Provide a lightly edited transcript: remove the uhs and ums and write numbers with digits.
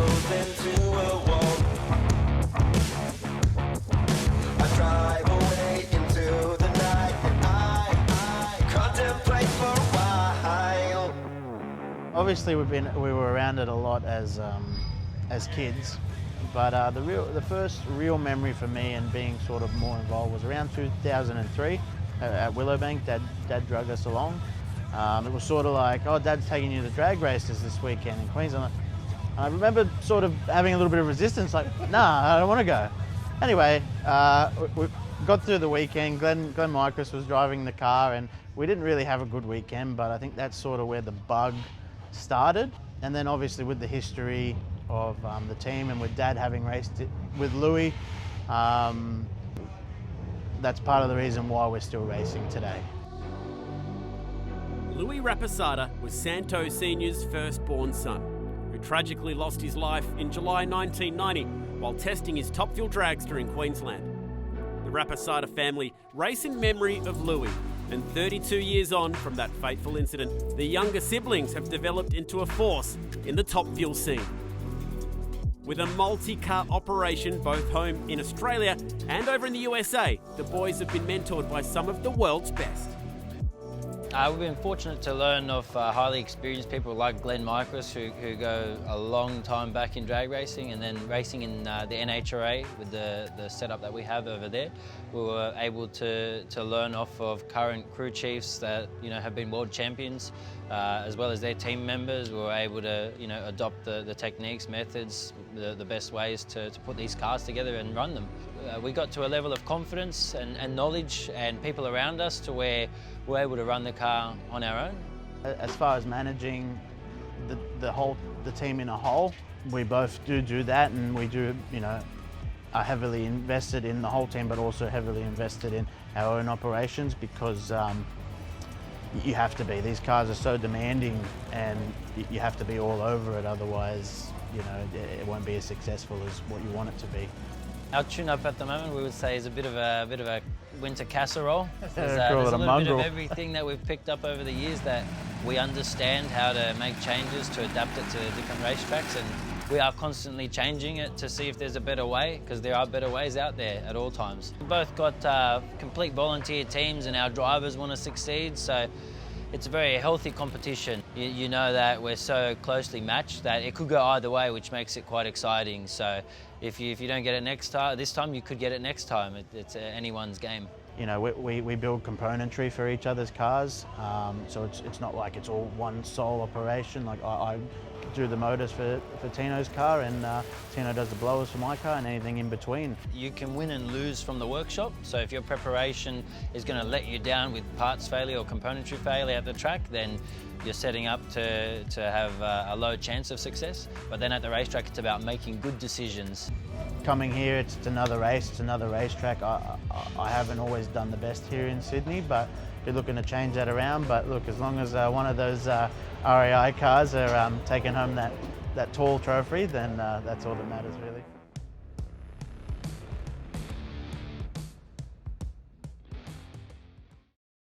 nose into a wall. I drive away into the night and I contemplate for a while. Obviously, we were around it a lot as kids, but the first real memory for me and being sort of more involved was around 2003 at Willowbank. Dad drug us along. It was sort of like, oh, Dad's taking you to drag races this weekend in Queensland. And I remember sort of having a little bit of resistance, like, nah, I don't want to go. Anyway, we got through the weekend. Glenn Micros was driving the car, and we didn't really have a good weekend, but I think that's sort of where the bug started. And then obviously with the history of the team and with Dad having raced it with Louis, that's part of the reason why we're still racing today. Louis Rapisarda was Santo Sr.'s firstborn son, who tragically lost his life in July 1990 while testing his Top Fuel dragster in Queensland. The Rapisarda family race in memory of Louis, and 32 years on from that fateful incident, the younger siblings have developed into a force in the Top Fuel scene. With a multi-car operation both home in Australia and over in the USA, the boys have been mentored by some of the world's best. We've been fortunate to learn of highly experienced people like Glenn Micros, who go a long time back in drag racing, and then racing in the NHRA with the setup that we have over there. We were able to learn off of current crew chiefs that have been world champions, as well as their team members. We were able to adopt the techniques, methods, the best ways to put these cars together and run them. We got to a level of confidence and knowledge and people around us to where we're able to run the car on our own. As far as managing the team in a whole, we both do that, and we are heavily invested in the whole team, but also heavily invested in our own operations, because you have to be. These cars are so demanding, and you have to be all over it. Otherwise, it won't be as successful as what you want it to be. Our tune-up at the moment, we would say, is a bit of a winter casserole. There's a little bit mongrel of everything that we've picked up over the years that we understand how to make changes to adapt it to different racetracks, and we are constantly changing it to see if there's a better way, because there are better ways out there at all times. We've both got complete volunteer teams, and our drivers want to succeed, so it's a very healthy competition. You know that we're so closely matched that it could go either way, which makes it quite exciting. So if you don't get it this time, you could get it next time. It's anyone's game. We build componentry for each other's cars, so it's not like it's all one sole operation. Like I do the motors for Tino's car, and Tino does the blowers for my car, and anything in between. You can win and lose from the workshop, so if your preparation is going to let you down with parts failure or componentry failure at the track, then you're setting up to have a low chance of success. But then at the racetrack, it's about making good decisions. Coming here, it's another race, it's another racetrack. I haven't always done the best here in Sydney, but we're looking to change that around. But look, as long as one of those RAI cars are taking home that tall trophy, then that's all that matters, really.